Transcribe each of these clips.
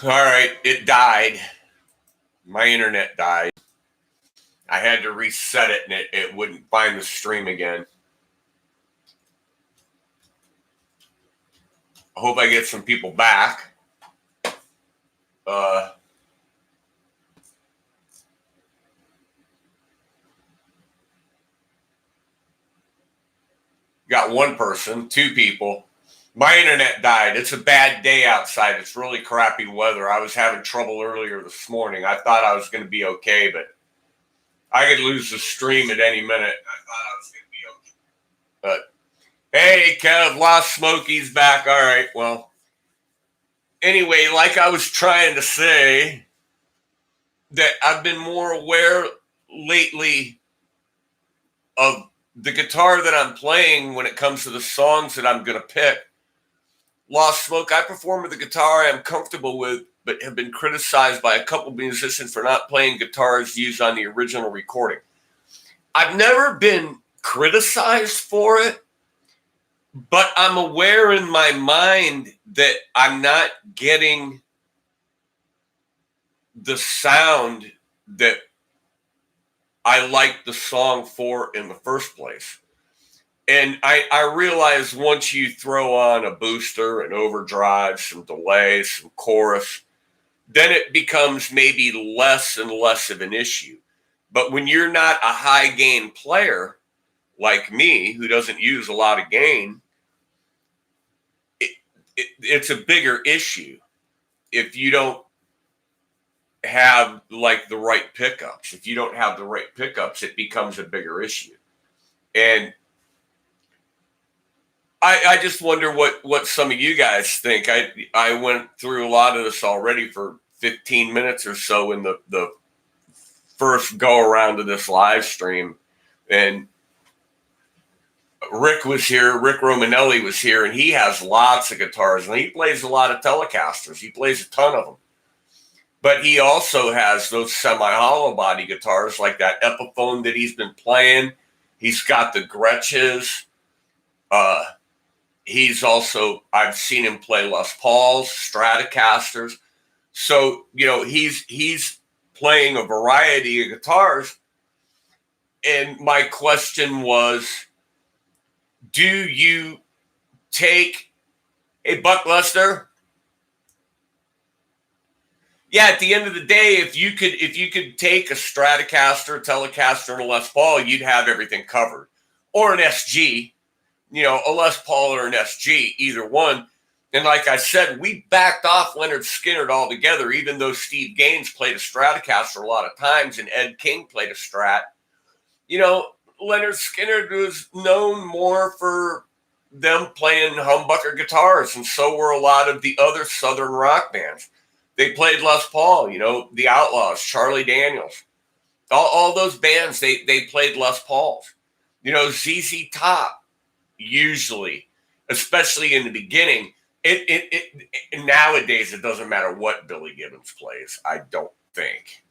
All right, it died. My internet died. I had to reset it and it wouldn't find the stream again. I hope I get some people back. Uh, got one person, two people. My internet died. It's a bad day outside. It's really crappy weather. I was having trouble earlier this morning. I thought I was going to be okay, but I could lose the stream at any minute. I thought I was going to be okay. But hey, Kev, Lost Smokey's back. All right. Well, anyway, like I was trying to say, that I've been more aware lately of the guitar that I'm playing when it comes to the songs that I'm going to pick. Lost Smoke, I perform with the guitar I'm comfortable with, but have been criticized by a couple of musicians for not playing guitars used on the original recording. I've never been criticized for it, but I'm aware in my mind that I'm not getting the sound that I like the song for in the first place. And I realize once you throw on a booster, an overdrive, some delay, some chorus, then it becomes maybe less and less of an issue. But when you're not a high gain player like me, who doesn't use a lot of gain, it's a bigger issue if you don't have like the right pickups. If you don't have the right pickups, it becomes a bigger issue. And I just wonder what some of you guys think. I went through a lot of this already for 15 minutes or so in the first go around of this live stream. And Rick was here, Rick Romanelli was here, and he has lots of guitars, and he plays a lot of Telecasters. He plays a ton of them. But he also has those semi-hollow body guitars like that Epiphone that he's been playing. He's got the Gretches. He's also, I've seen him play Les Pauls, Stratocasters. So, he's playing a variety of guitars. And my question was, do you take a Buck Lester? Yeah, at the end of the day, if you could take a Stratocaster, a Telecaster, and a Les Paul, you'd have everything covered. Or an SG. A Les Paul or an SG, either one. And like I said, we backed off Leonard Skinner altogether, even though Steve Gaines played a Stratocaster a lot of times and Ed King played a Strat. Leonard Skinner was known more for them playing humbucker guitars, and so were a lot of the other Southern rock bands. They played Les Paul, the Outlaws, Charlie Daniels. All those bands, they played Les Pauls. ZZ Top. Usually, especially in the beginning, it nowadays it doesn't matter what Billy Gibbons plays. I don't think,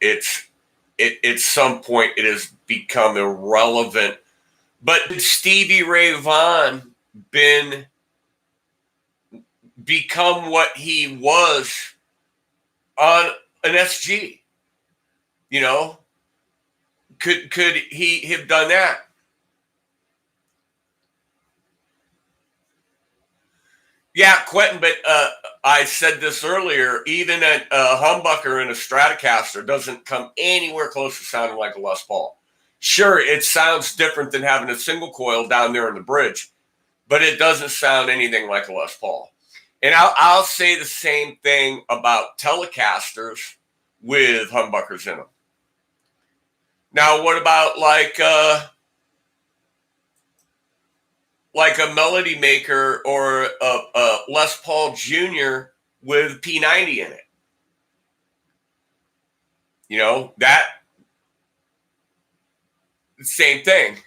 at some point it has become irrelevant. But did Stevie Ray Vaughan become what he was on an SG? Could he have done that? Yeah, Quentin, but I said this earlier, even a humbucker and a Stratocaster doesn't come anywhere close to sounding like a Les Paul. Sure, it sounds different than having a single coil down there in the bridge, but it doesn't sound anything like a Les Paul. And I'll say the same thing about Telecasters with humbuckers in them. Now, what about like a Melody Maker or a Les Paul Jr. with P90 in it? That same thing.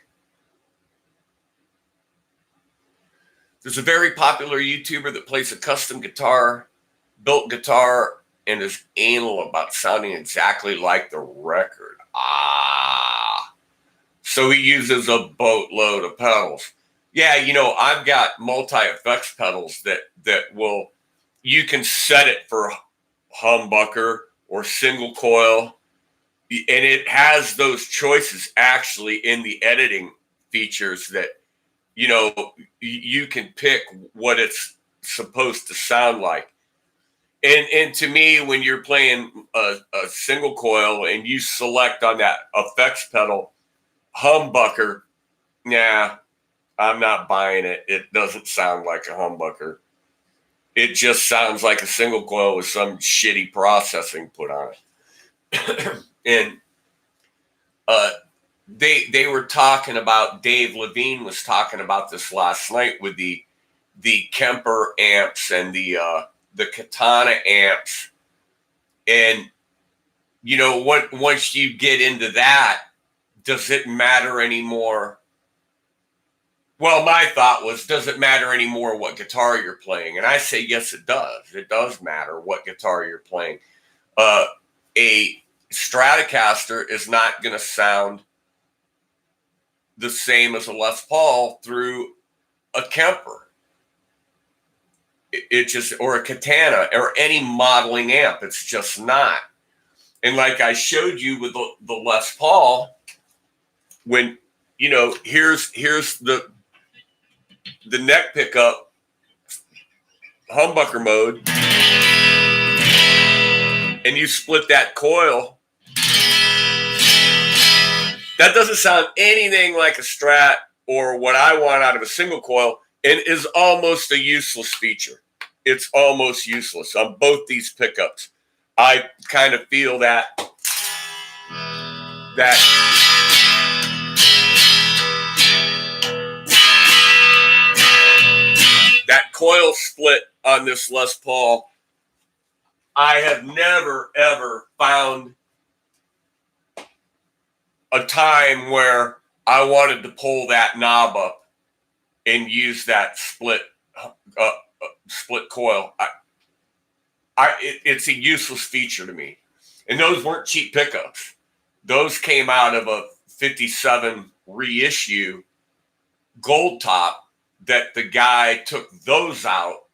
There's a very popular YouTuber that plays a custom built guitar, and is anal about sounding exactly like the record. So he uses a boatload of pedals. Yeah, I've got multi-effects pedals that will, you can set it for humbucker or single coil, and it has those choices actually in the editing features that, you can pick what it's supposed to sound like. And to me, when you're playing a single coil and you select on that effects pedal humbucker, nah, I'm not buying it. It doesn't sound like a humbucker. It just sounds like a single coil with some shitty processing put on it. And they were talking about, Dave Levine was talking about this last night with the Kemper amps and the Katana amps. And, once you get into that, does it matter anymore? Well, my thought was, does it matter anymore what guitar you're playing? And I say, yes, it does. It does matter what guitar you're playing. A Stratocaster is not going to sound the same as a Les Paul through a Kemper. It just, or a Katana, or any modeling amp. It's just not. And like I showed you with the Les Paul, when, here's the neck pickup, humbucker mode, and you split that coil, that doesn't sound anything like a Strat or what I want out of a single coil, and is almost a useless feature. It's almost useless on both these pickups. I kind of feel that coil split on this Les Paul, I have never, ever found a time where I wanted to pull that knob up and use that split coil. It's a useless feature to me. And those weren't cheap pickups. Those came out of a 57 reissue gold top that the guy took those out.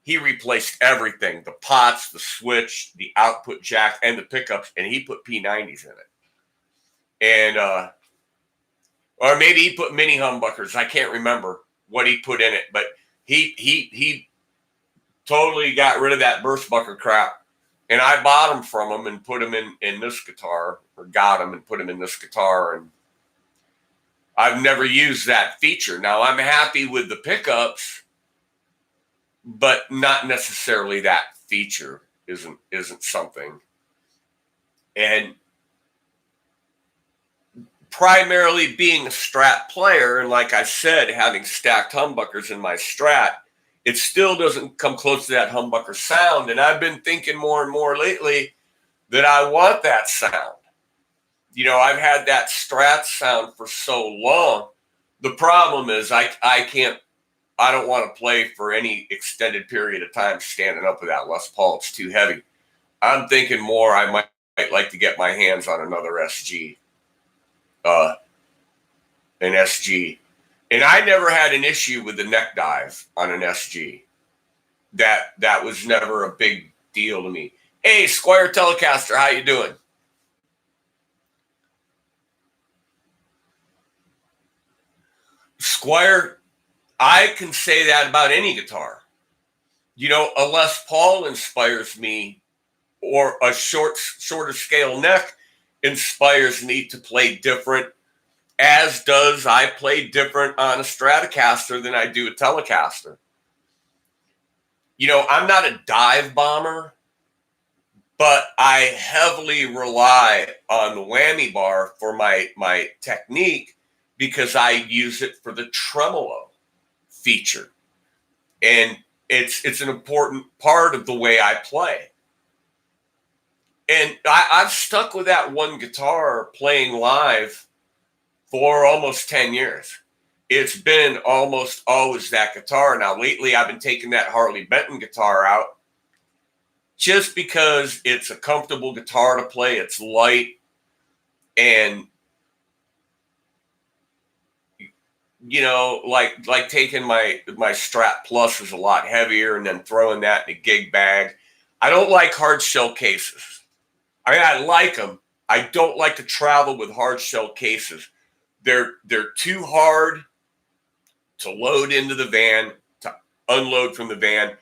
He replaced everything, the pots, the switch, the output jack, and the pickups, and he put P90s in it. And, or maybe he put mini humbuckers. I can't remember what he put in it, but he totally got rid of that burst bucker crap. And I bought them from him and put them in this guitar, or got them and put them in this guitar. And I've never used that feature. Now, I'm happy with the pickups, but not necessarily that feature isn't something. And primarily being a Strat player, and like I said, having stacked humbuckers in my Strat, it still doesn't come close to that humbucker sound. And I've been thinking more and more lately that I want that sound. I've had that Strat sound for so long. The problem is I don't want to play for any extended period of time standing up with that Les Paul. It's too heavy. I'm thinking more I might like to get my hands on another SG. An SG. And I never had an issue with the neck dive on an SG. That was never a big deal to me. Hey, Squire Telecaster, how you doing? Squire, I can say that about any guitar. A Les Paul inspires me, or a shorter scale neck inspires me to play different, as does I play different on a Stratocaster than I do a Telecaster. I'm not a dive bomber, but I heavily rely on the whammy bar for my technique, because I use it for the tremolo feature. And it's an important part of the way I play. And I've stuck with that one guitar playing live for almost 10 years. It's been almost always that guitar. Now, lately, I've been taking that Harley Benton guitar out just because it's a comfortable guitar to play. It's light. And like taking my Strat Plus is a lot heavier and then throwing that in a gig bag. I don't like hard shell cases. I mean, I like them. I don't like to travel with hard shell cases. They're too hard to load into the van, to unload from the van.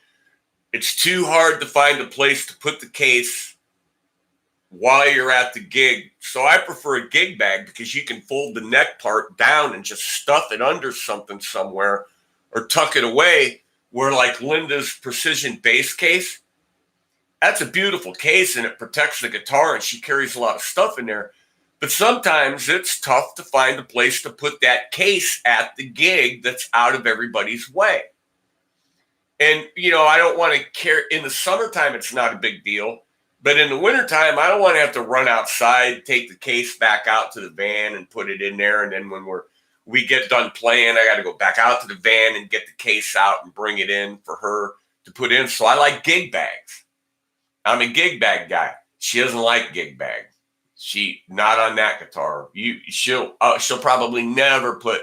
It's too hard to find a place to put the case while you're at the gig. So I prefer a gig bag because you can fold the neck part down and just stuff it under something somewhere or tuck it away. Where like Linda's precision bass case, that's a beautiful case and it protects the guitar and she carries a lot of stuff in there. But sometimes it's tough to find a place to put that case at the gig that's out of everybody's way. And, I don't want to carry, in the summertime, it's not a big deal. But in the wintertime, I don't want to have to run outside, take the case back out to the van and put it in there. And then when we get done playing, I got to go back out to the van and get the case out and bring it in for her to put in. So I like gig bags. I'm a gig bag guy. She doesn't like gig bag. She not on that guitar. She'll probably never put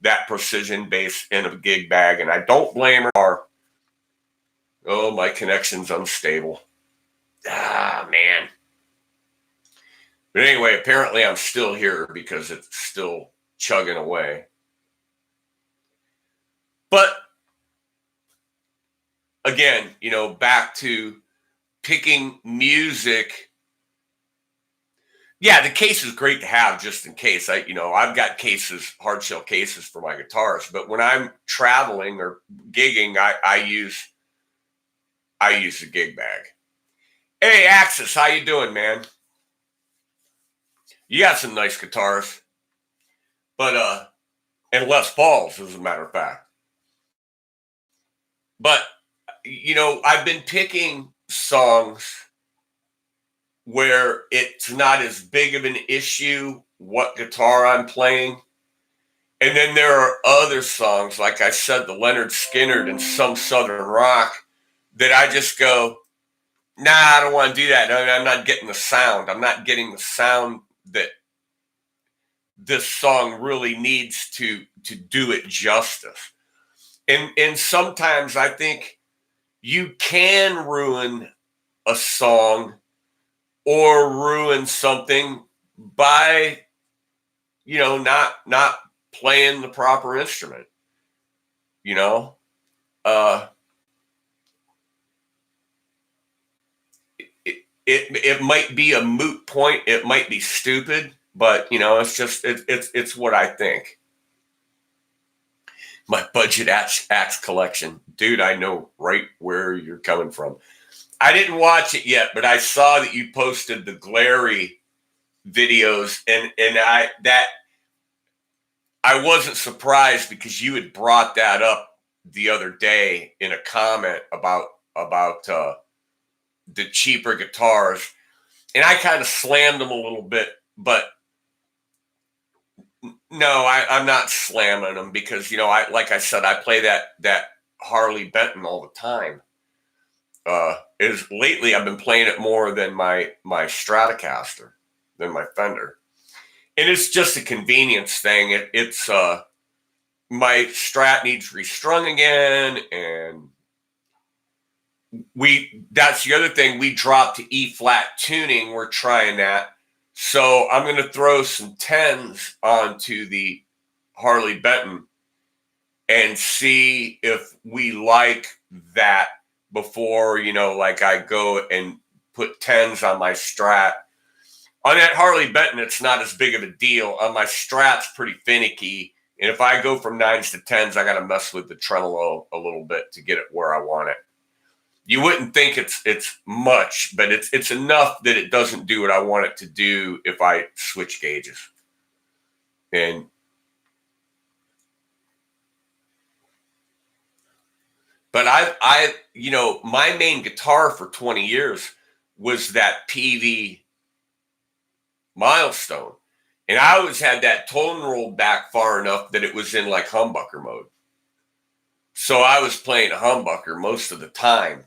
that precision bass in a gig bag, and I don't blame her. Oh, my connection's unstable. Ah, man. But anyway, apparently I'm still here because it's still chugging away. But again, back to picking music. Yeah, the case is great to have just in case. I've got cases, hard shell cases for my guitars, but when I'm traveling or gigging, I use a gig bag. Hey, Axis, how you doing, man? You got some nice guitars, but and Les Pauls, as a matter of fact. But I've been picking songs where it's not as big of an issue what guitar I'm playing. And then there are other songs, like I said, the Leonard Skinner and Some Southern Rock, that I just go, nah, I don't want to do that. I'm not getting the sound. I'm not getting the sound that this song really needs to do it justice. And sometimes I think you can ruin a song or ruin something by not playing the proper instrument. It might be a moot point, it might be stupid, but it's what I think. My budget axe collection, dude, I know right where you're coming from. I didn't watch it yet, but I saw that you posted the Glary videos, and I wasn't surprised because you had brought that up the other day in a comment about the cheaper guitars, and I kind of slammed them a little bit, but no, I'm not slamming them because like I said, I play that Harley Benton all the time. Lately I've been playing it more than my Stratocaster, than my Fender, and it's just a convenience thing. It's my Strat needs restrung again, and that's the other thing. We dropped to E flat tuning. We're trying that. So I'm going to throw some 10s onto the Harley Benton and see if we like that before, like I go and put 10s on my Strat. On that Harley Benton, it's not as big of a deal. On my Strat's pretty finicky. And if I go from 9s to 10s, I got to mess with the tremolo a little bit to get it where I want it. You wouldn't think it's much, but it's enough that it doesn't do what I want it to do if I switch gauges. But my main guitar for 20 years was that PV Milestone. And I always had that tone rolled back far enough that it was in like humbucker mode. So I was playing a humbucker most of the time.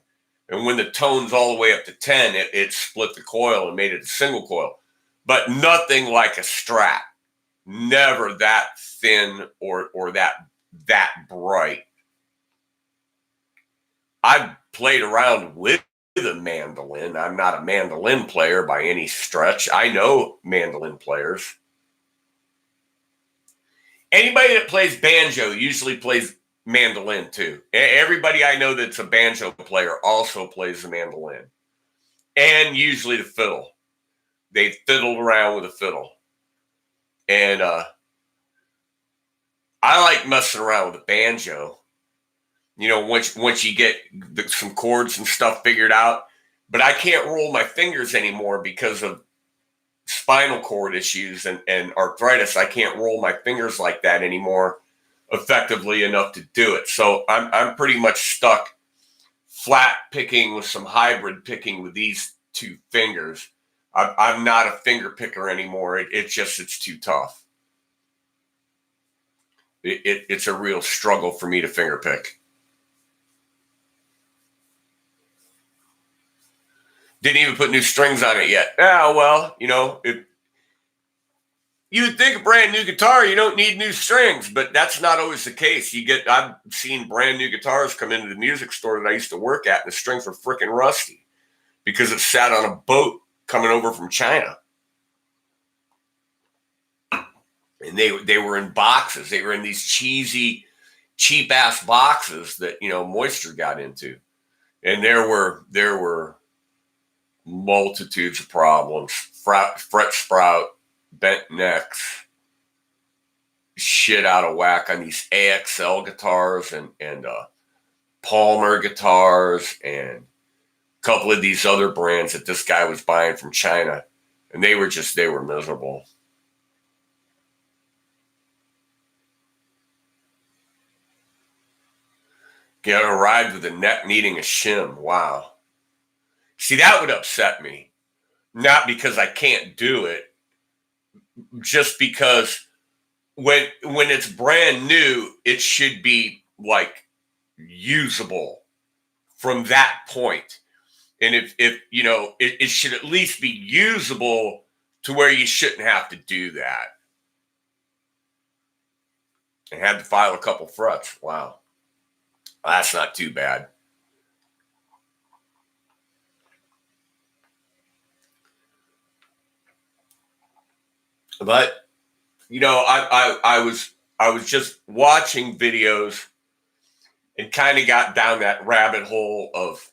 And when the tone's all the way up to 10, it split the coil and made it a single coil. But nothing like a Strat. never that thin or that bright. I've played around with a mandolin. I'm not a mandolin player by any stretch. I know mandolin players. Anybody that plays banjo usually plays mandolin too. Everybody I know that's a banjo player also plays the mandolin, and usually the fiddle. They fiddled around with a fiddle. And I like messing around with a banjo. Once you get some chords and stuff figured out. But I can't roll my fingers anymore because of spinal cord issues and arthritis. I can't roll my fingers like that anymore effectively enough to do it. So I'm pretty much stuck flat picking with some hybrid picking with these two fingers. I'm not a finger picker anymore. It's too tough. It's a real struggle for me to finger pick. Didn't even put new strings on it yet. Well, if you would think a brand new guitar, you don't need new strings, but that's not always the case. I've seen brand new guitars come into the music store that I used to work at, and the strings were freaking rusty because it sat on a boat coming over from China. And they were in boxes. They were in these cheesy, cheap-ass boxes that, moisture got into. And there were multitudes of problems. Fret sprout, bent necks, shit out of whack on these AXL guitars and Palmer guitars and a couple of these other brands that this guy was buying from China. And they were miserable. Get a ride with a neck needing a shim. Wow. See, that would upset me. Not because I can't do it, just because when it's brand new, it should be like usable from that point. And if it should at least be usable to where you shouldn't have to do that. And had to file a couple frets. Wow. That's not too bad. But I was just watching videos and kind of got down that rabbit hole of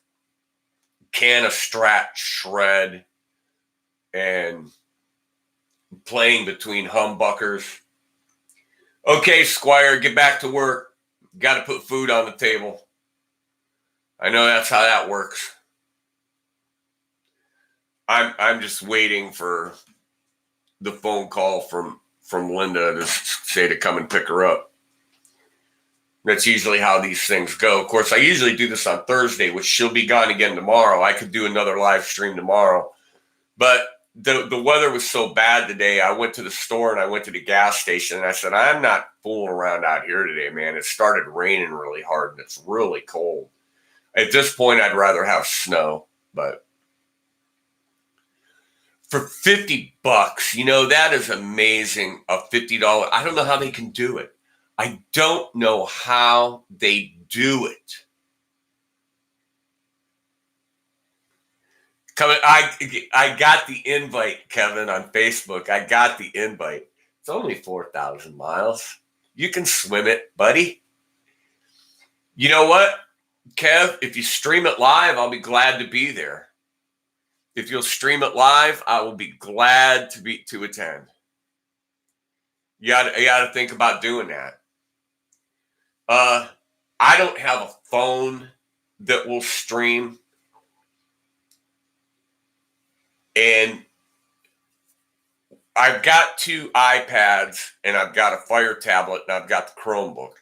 can a Strat shred and playing between humbuckers. Okay, Squire, get back to work. Got to put food on the table. I know that's how that works. I'm just waiting for the phone call from Linda to say to come and pick her up. That's usually how these things go. Of course, I usually do this on Thursday, which she'll be gone again tomorrow. I could do another live stream tomorrow. But the weather was so bad today, I went to the store and I went to the gas station and I said, I'm not fooling around out here today, man. It started raining really hard and it's really cold. At this point, I'd rather have snow, but for $50, that is amazing. A $50. I don't know how they can do it. I don't know how they do it. I got the invite, Kevin, on Facebook. I got the invite. It's only 4,000 miles. You can swim it, buddy. You know what, Kev? If you stream it live, I'll be glad to be there. If you'll stream it live, I will be glad to attend. You got to think about doing that. I don't have a phone that will stream. And I've got two iPads and I've got a Fire tablet and I've got the Chromebook.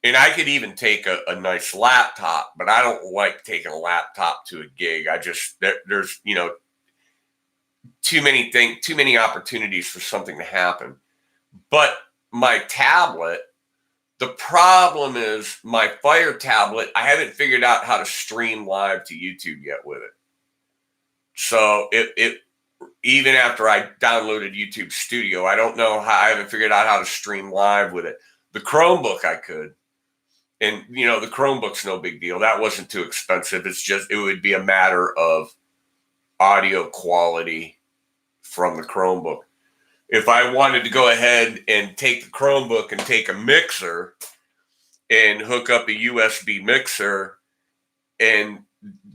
And I could even take a nice laptop, but I don't like taking a laptop to a gig. There's too many opportunities for something to happen. But my tablet, the problem is my Fire tablet, I haven't figured out how to stream live to YouTube yet with it. So it even after I downloaded YouTube Studio. I don't know how, I haven't figured out how to stream live with it. The Chromebook I could. And, the Chromebook's no big deal. That wasn't too expensive. It's just, it would be a matter of audio quality from the Chromebook. If I wanted to go ahead and take the Chromebook and take a mixer and hook up a USB mixer and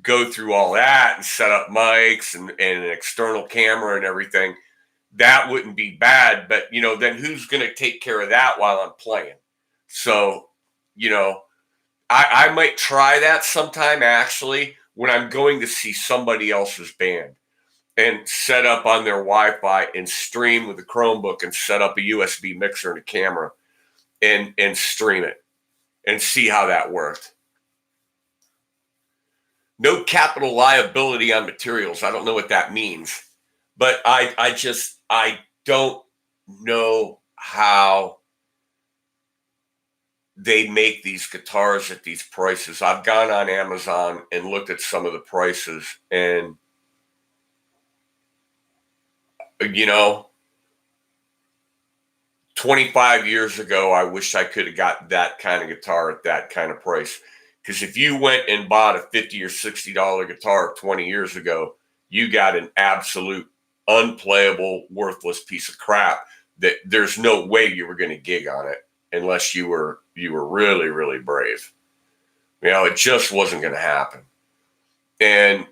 go through all that and set up mics and an external camera and everything, that wouldn't be bad. But, then who's going to take care of that while I'm playing? So, I might try that sometime, actually, when I'm going to see somebody else's band and set up on their Wi-Fi and stream with the Chromebook and set up a USB mixer and a camera and stream it and see how that worked. No capital liability on materials. I don't know what that means, but I don't know how they make these guitars at these prices. I've gone on Amazon and looked at some of the prices, and 25 years ago, I wish I could have got that kind of guitar at that kind of price. Because if you went and bought a $50 or $60 guitar 20 years ago, you got an absolute unplayable, worthless piece of crap that there's no way you were going to gig on it unless you were really, really brave. It just wasn't going to happen. And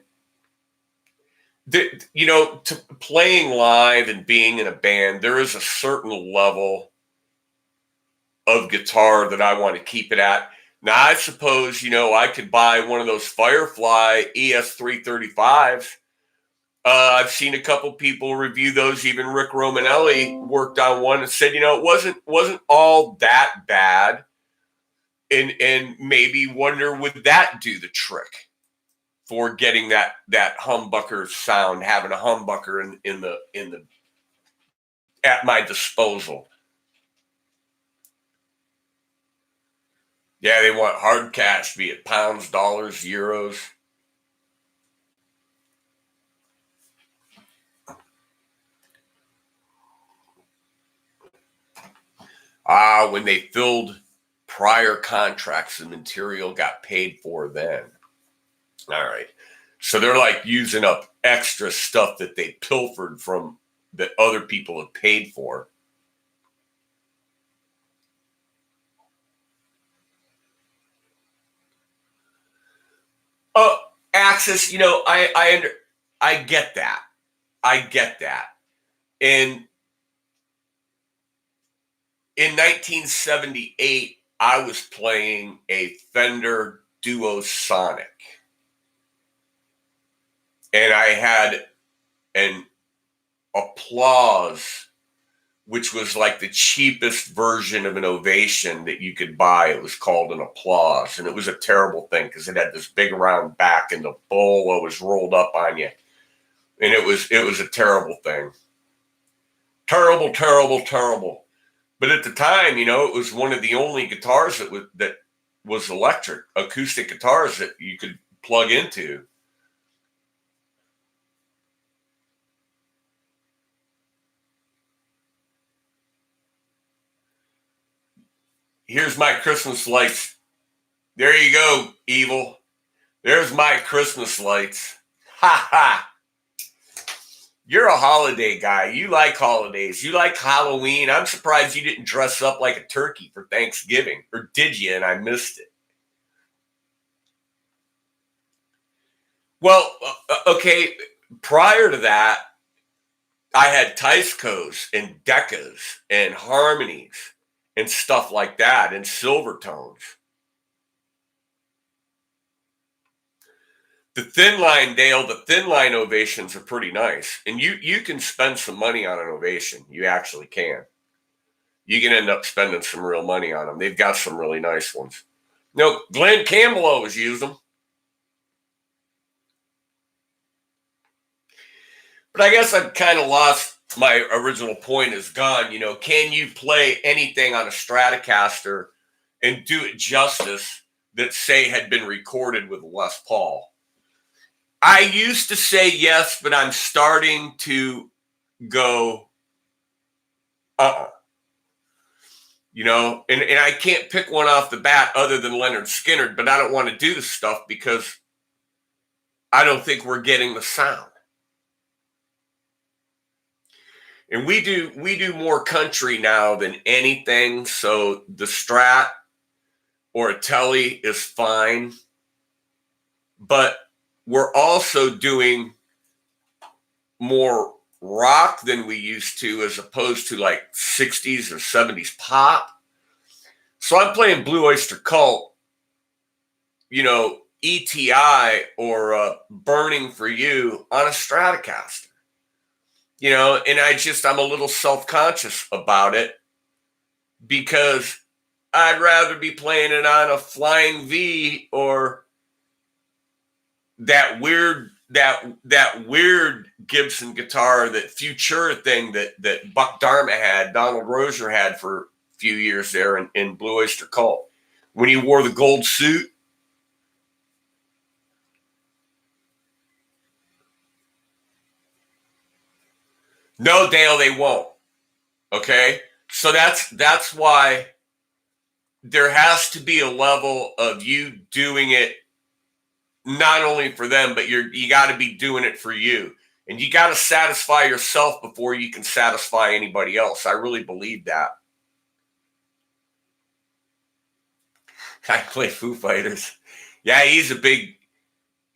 to playing live and being in a band, there is a certain level of guitar that I want to keep it at. Now, I suppose, I could buy one of those Firefly ES335s. I've seen a couple people review those. Even Rick Romanelli worked on one and said, it wasn't all that bad. And maybe wonder, would that do the trick for getting that humbucker sound, having a humbucker in the at my disposal. Yeah, they want hard cash, be it pounds, dollars, euros. When they filled prior contracts, the material got paid for then. All right. So they're like using up extra stuff that they pilfered from that other people have paid for. Oh, Axis, I get that. I get that. And in 1978, I was playing a Fender Duo Sonic. And I had an Applause, which was like the cheapest version of an Ovation that you could buy. It was called an Applause. And it was a terrible thing because it had this big round back and the bowl was rolled up on you. And it was a terrible thing. Terrible, terrible, terrible. But at the time, it was one of the only guitars that was electric, acoustic guitars that you could plug into. Here's my Christmas lights. There you go, evil. There's my Christmas lights. Ha ha. You're a holiday guy. You like holidays. You like Halloween. I'm surprised you didn't dress up like a turkey for Thanksgiving. Or did you, and I missed it? Well, okay. Prior to that, I had Tyscos and Decas and Harmonies and stuff like that and Silvertones. The thin line, Dale, the thin line Ovations are pretty nice. And you can spend some money on an Ovation. You actually can. You can end up spending some real money on them. They've got some really nice ones. Glenn Campbell always used them. But I guess I've kind of lost my original point is gone. Can you play anything on a Stratocaster and do it justice that, say, had been recorded with Les Paul? I used to say yes, but I'm starting to go, you know, and I can't pick one off the bat other than Leonard Skinner, but I don't want to do the stuff because I don't think we're getting the sound. And we do more country now than anything, so the Strat or a Telly is fine. But we're also doing more rock than we used to, as opposed to like 60s or 70s pop. So I'm playing Blue Oyster Cult, you know, ETI or Burning for You on a Stratocaster. You know, and I'm a little self-conscious about it because I'd rather be playing it on a Flying V or that weird Gibson guitar, that Futura thing that Buck Dharma had, Donald Rozier had for a few years there in Blue Oyster Cult when he wore the gold suit. No, Dale, they won't. Okay, so that's why there has to be a level of you doing it not only for them, but you got to be doing it for you, and you got to satisfy yourself before you can satisfy anybody else. I really believe that. I play Foo Fighters. Yeah, he's a big.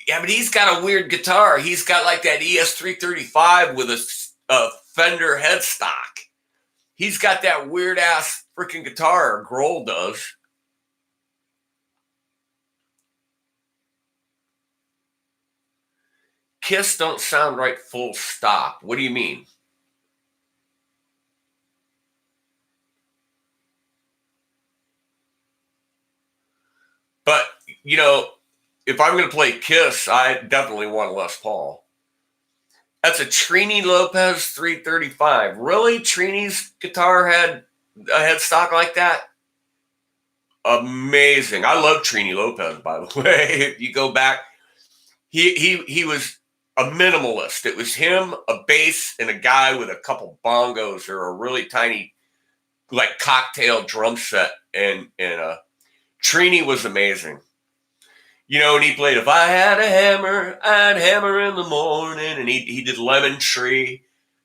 Yeah, but he's got a weird guitar. He's got like that ES335 with a Fender headstock. He's got that weird ass freaking guitar. Grohl does. Kiss don't sound right, full stop. What do you mean? But, you know, if I'm going to play Kiss, I definitely want a Les Paul. That's a Trini Lopez 335. Really? Trini's guitar had a headstock like that? Amazing. I love Trini Lopez, by the way. If you go back, he was a minimalist. It was him, a bass, and a guy with a couple bongos or a really tiny, like, cocktail drum set. And Trini was amazing. You know, and he played "If I Had a Hammer, I'd Hammer in the Morning," and he did "Lemon Tree."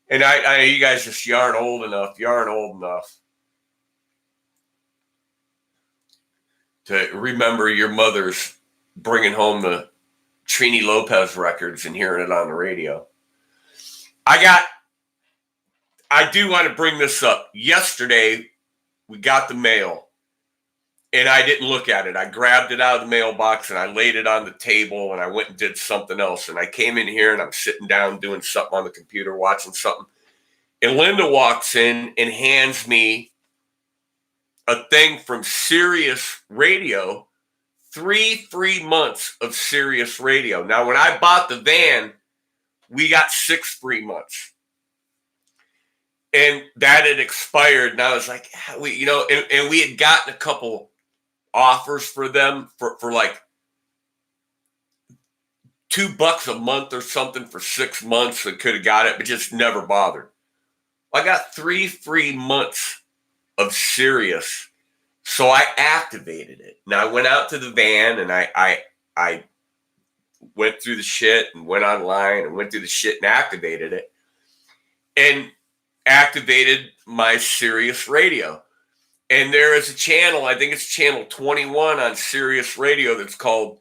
And I you guys just aren't old enough. You aren't old enough to remember your mother's bringing home the Trini Lopez records and hearing it on the radio. I do want to bring this up. Yesterday, we got the mail, and I didn't look at it. I grabbed it out of the mailbox and I laid it on the table, and I went and did something else. And I came in here and I'm sitting down doing something on the computer, watching something. And Linda walks in and hands me a thing from Sirius Radio, 3 free months of Sirius Radio. Now, when I bought the van, we got 6 free months. And that had expired. And I was like, and we had gotten a couple offers for them for like $2 a month or something for 6 months. And could have got it, but just never bothered. I got 3 free months of Sirius. So I activated it. Now I went out to the van and I went through the shit and went online and went through the shit and activated it. And activated my Sirius Radio. And there is a channel, I think it's channel 21 on Sirius Radio, that's called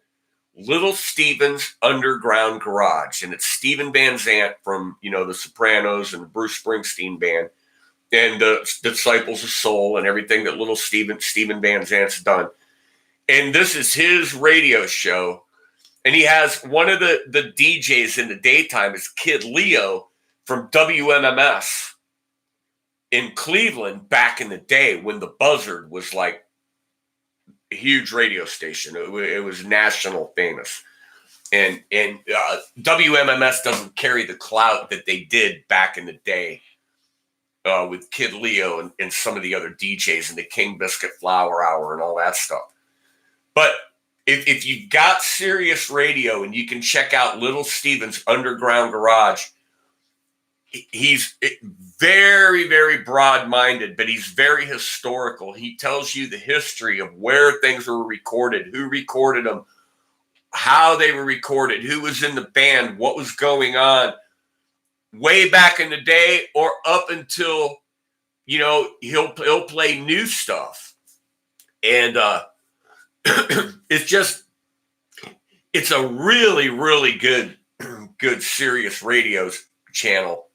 Little Steven's Underground Garage. And it's Steven Van Zandt from, The Sopranos and the Bruce Springsteen band and the Disciples of Soul and everything that little Steven Van Zandt's done. And this is his radio show. And he has one of the DJs in the daytime is Kid Leo from WMMS in Cleveland back in the day when the Buzzard was like a huge radio station. It was national famous. And WMMS doesn't carry the clout that they did back in the day with Kid Leo and some of the other DJs and the King Biscuit Flower Hour and all that stuff. But if you've got Sirius Radio and you can check out Little Steven's Underground Garage, he's very, very broad-minded, but he's very historical. He tells you the history of where things were recorded, who recorded them, how they were recorded, who was in the band, what was going on way back in the day, or up until, he'll play new stuff. And it's a really, really good Sirius Radio's channel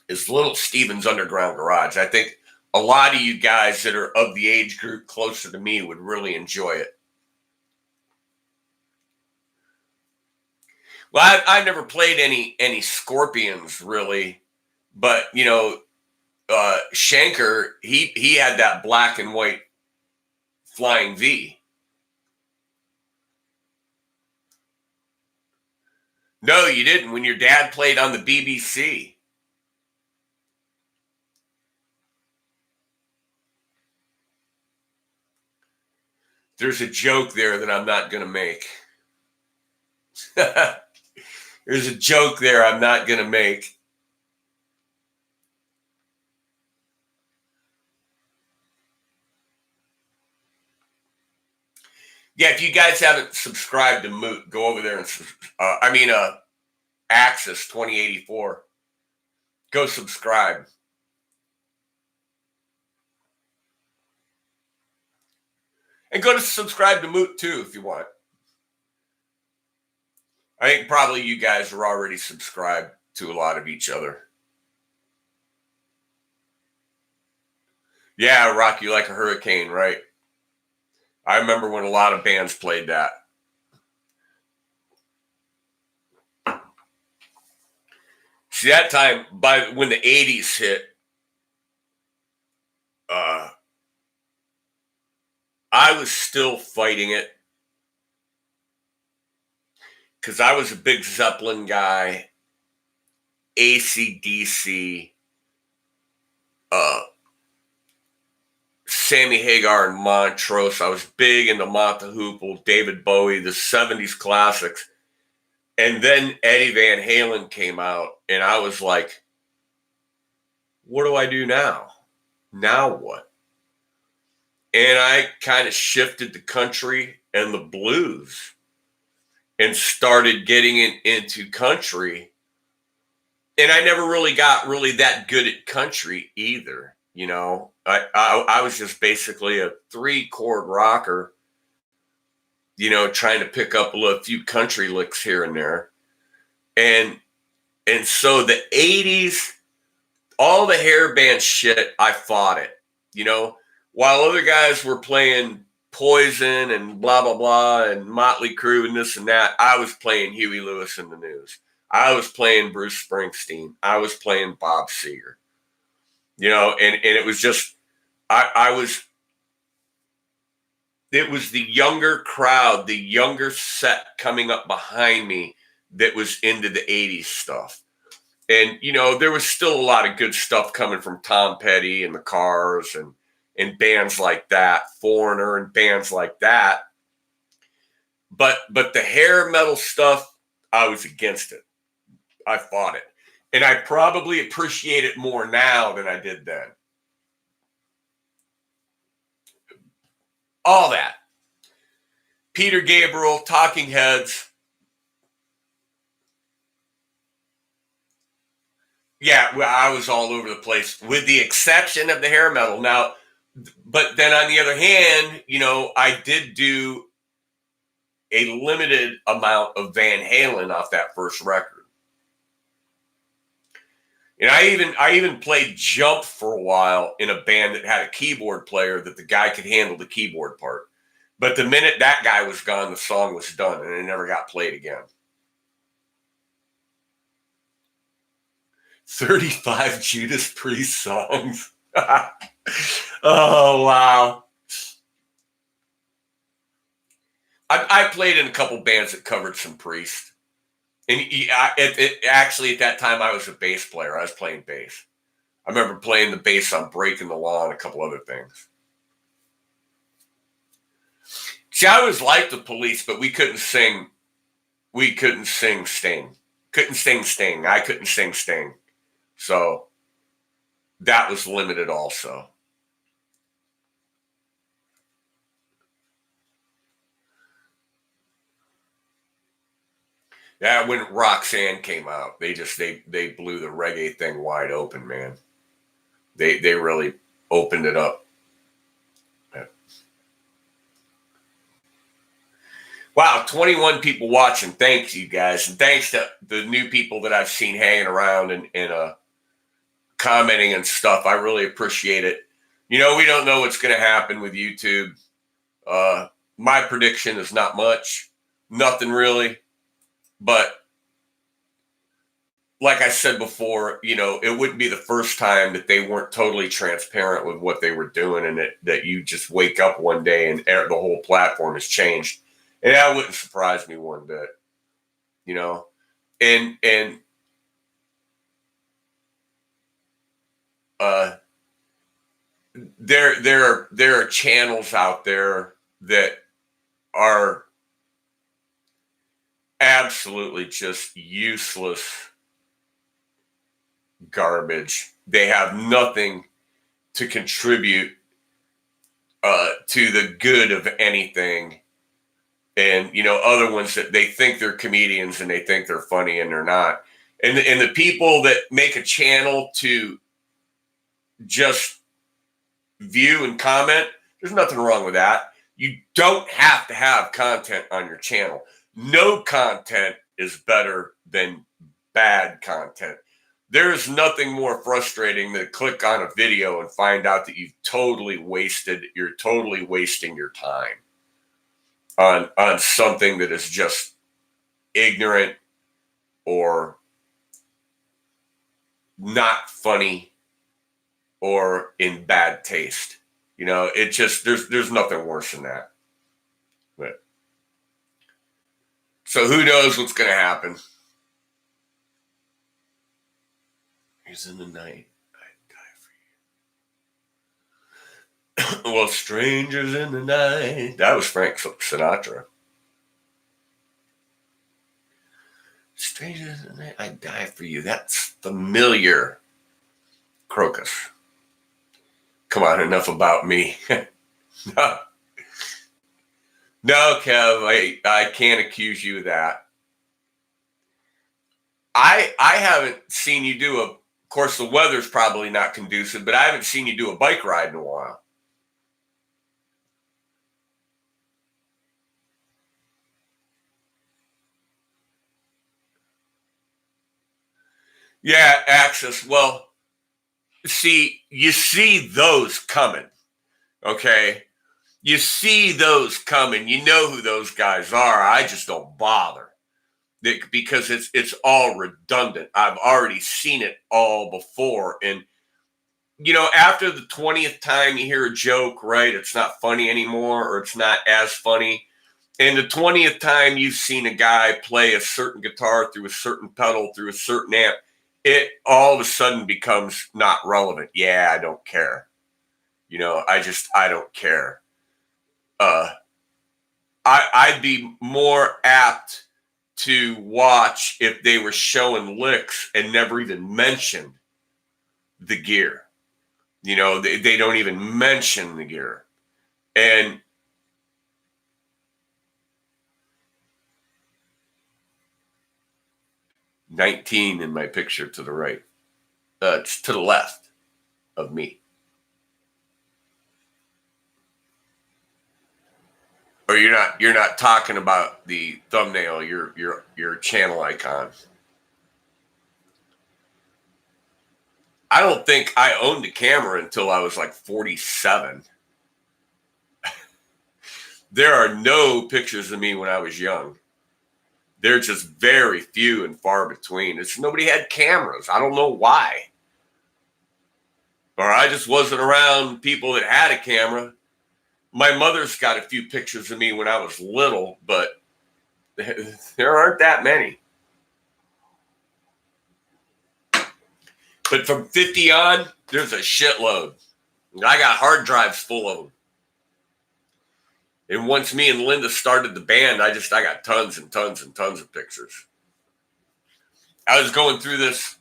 is Little Steven's Underground Garage. I think a lot of you guys that are of the age group closer to me would really enjoy it. Well, I've never played any Scorpions really, but Shanker, he had that black and white Flying V. No, you didn't. When your dad played on the BBC. There's a joke there that I'm not going to make. There's a joke there I'm not going to make. Yeah, if you guys haven't subscribed to Moot, go over there and Axis 2084. Go subscribe. And go to subscribe to Moot too if you want. I think probably you guys are already subscribed to a lot of each other. Yeah, Rock You Like a Hurricane, right? I remember when a lot of bands played that. See, that time, when the 80s hit, I was still fighting it because I was a big Zeppelin guy, AC/DC, Sammy Hagar and Montrose. I was big into Mott the Hoople, David Bowie, the 70s classics. And then Eddie Van Halen came out, and I was like, what do I do now? Now what? And I kind of shifted the country and the blues and started getting into country. And I never really got that good at country either. I was just basically a 3-chord rocker, trying to pick up a few country licks here and there. And so the 80s, all the hair band shit, I fought it, while other guys were playing Poison and blah, blah, blah, and Motley Crue and this and that, I was playing Huey Lewis and the News. I was playing Bruce Springsteen. I was playing Bob Seger. And it was just, it was the younger crowd, the younger set coming up behind me that was into the 80s stuff. And, there was still a lot of good stuff coming from Tom Petty and the Cars and bands like that, Foreigner and bands like that. But the hair metal stuff, I was against it. I fought it. And I probably appreciate it more now than I did then. All that. Peter Gabriel, Talking Heads. Yeah, well, I was all over the place, with the exception of the hair metal. Now, but then on the other hand, I did do a limited amount of Van Halen off that first record. And I even played Jump for a while in a band that had a keyboard player that the guy could handle the keyboard part. But the minute that guy was gone, the song was done, and it never got played again. 35 Judas Priest songs. Oh, wow. I played in a couple bands that covered some Priest. And actually, at that time, I was a bass player. I was playing bass. I remember playing the bass on Breaking the Law and a couple other things. See, I always liked the Police, but we couldn't sing. We couldn't sing Sting. Couldn't sing Sting. I couldn't sing Sting. So that was limited also. Yeah, when Roxanne came out, they blew the reggae thing wide open, man. They really opened it up. Yeah. Wow, 21 people watching. Thanks, you guys. And thanks to the new people that I've seen hanging around and commenting and stuff. I really appreciate it. We don't know what's going to happen with YouTube. My prediction is not much. Nothing really. But like I said before, it wouldn't be the first time that they weren't totally transparent with what they were doing, and that you just wake up one day and the whole platform has changed. And that wouldn't surprise me one bit, and there are channels out there that are absolutely just useless garbage. They have nothing to contribute to the good of anything. And, other ones that they think they're comedians and they think they're funny and they're not. And the people that make a channel to just view and comment, there's nothing wrong with that. You don't have to have content on your channel. No content is better than bad content. There's nothing more frustrating than click on a video and find out that you're totally wasting your time on something that is just ignorant or not funny or in bad taste. It just there's nothing worse than that. But so who knows what's going to happen? He's in the night. I'd die for you. Well, strangers in the night. That was Frank Sinatra. Strangers in the night. I'd die for you. That's familiar. Crocus. Come on, enough about me. No, Kev, I can't accuse you of that. I haven't seen you do of course, the weather's probably not conducive, but I haven't seen you do a bike ride in a while. Yeah, Axis. Well, you see those coming, okay? You see those coming. You know who those guys are. I just don't bother because it's all redundant. I've already seen it all before. And, after the 20th time you hear a joke, right, it's not funny anymore or it's not as funny. And the 20th time you've seen a guy play a certain guitar through a certain pedal, through a certain amp, it all of a sudden becomes not relevant. Yeah, I don't care. I don't care. I'd be more apt to watch if they were showing licks and never even mentioned the gear. They don't even mention the gear. And "19" in my picture to the right. It's to the left of me. Or you're not talking about the thumbnail, your channel icon. I don't think I owned a camera until I was like 47. There are no pictures of me when I was young. They're just very few and far between. Nobody had cameras. I don't know why. Or I just wasn't around people that had a camera. My mother's got a few pictures of me when I was little, but there aren't that many. But from 50 on, there's a shitload. I got hard drives full of them. And once me and Linda started the band, I got tons and tons and tons of pictures. I was going through this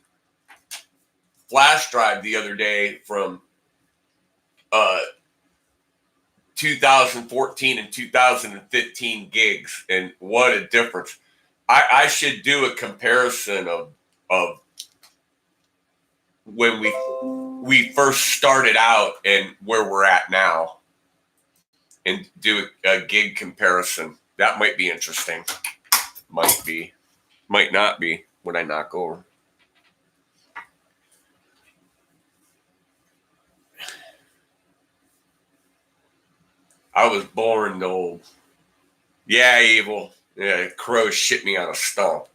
flash drive the other day from 2014 and 2015 gigs, and what a difference. I should do a comparison of when we first started out and where we're at now, and do a gig comparison. That might be interesting. Might be. Might not be when I knock over. I was born old. Yeah, evil. Yeah, crow shit me on a stump.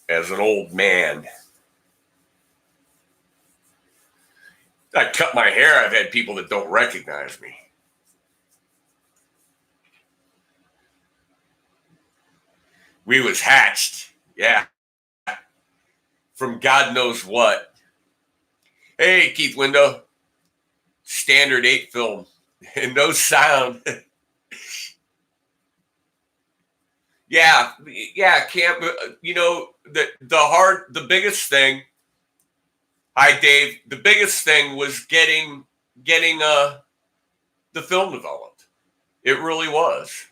As an old man. I cut my hair. I've had people that don't recognize me. We was hatched. Yeah. From God knows what. Hey, Keith Window. Standard 8 film. And no sound. Yeah, Cam, the biggest thing, hi Dave, the biggest thing was getting the film developed. It really was.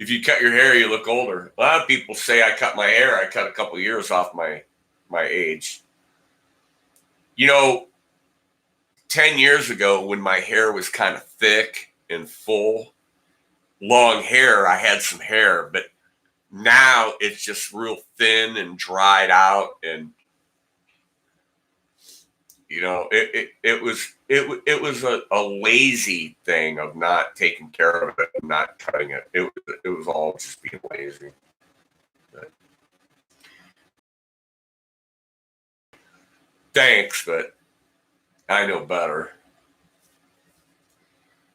If you cut your hair, you look older. A lot of people say I cut my hair. I cut a couple of years off my age. 10 years ago when my hair was kind of thick and full, long hair, I had some hair, but now it's just real thin and dried out, and it was a lazy thing of not taking care of it, and not cutting it. It was all just being lazy. But thanks, but I know better.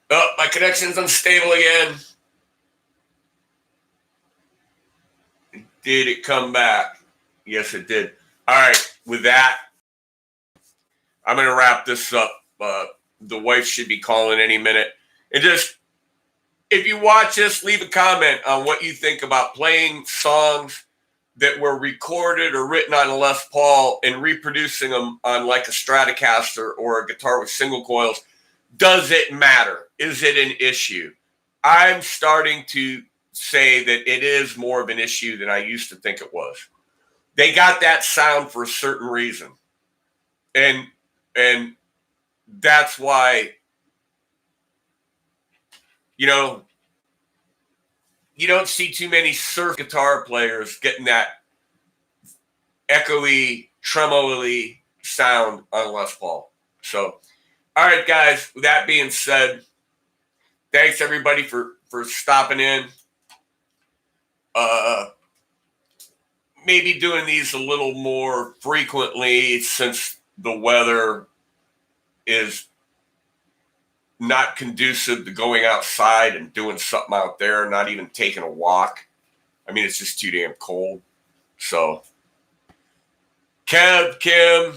Oh, my connection's unstable again. Did it come back? Yes, it did. All right, with that, I'm going to wrap this up. The wife should be calling any minute. And just, if you watch this, leave a comment on what you think about playing songs that were recorded or written on a Les Paul and reproducing them on like a Stratocaster or a guitar with single coils. Does it matter? Is it an issue? I'm starting to say that it is more of an issue than I used to think it was. They got that sound for a certain reason. And that's why, you don't see too many surf guitar players getting that echoey, tremolo-y sound on Les Paul. So, all right, guys, with that being said, thanks everybody for stopping in. Maybe doing these a little more frequently since the weather is not conducive to going outside and doing something out there, not even taking a walk. I mean, it's just too damn cold. So, Kev, Kim,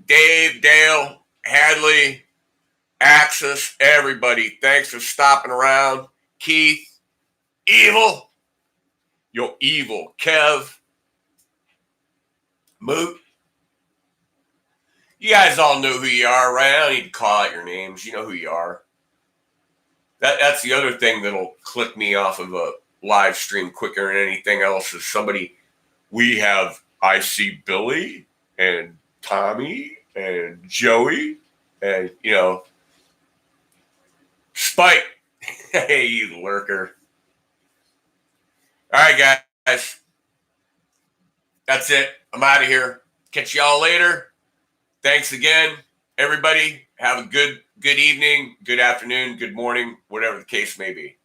Dave, Dale, Hadley, Axis, everybody, thanks for stopping around. Keith, Evil, you're evil. Kev, Moot. You guys all know who you are, right? I don't need to call out your names. You know who you are. That's the other thing that'll click me off of a live stream quicker than anything else is somebody. We have I see Billy and Tommy and Joey and, Spike. Hey, you lurker. All right, guys. That's it. I'm out of here. Catch y'all later. Thanks again, everybody. Have a good evening, good afternoon, good morning, whatever the case may be.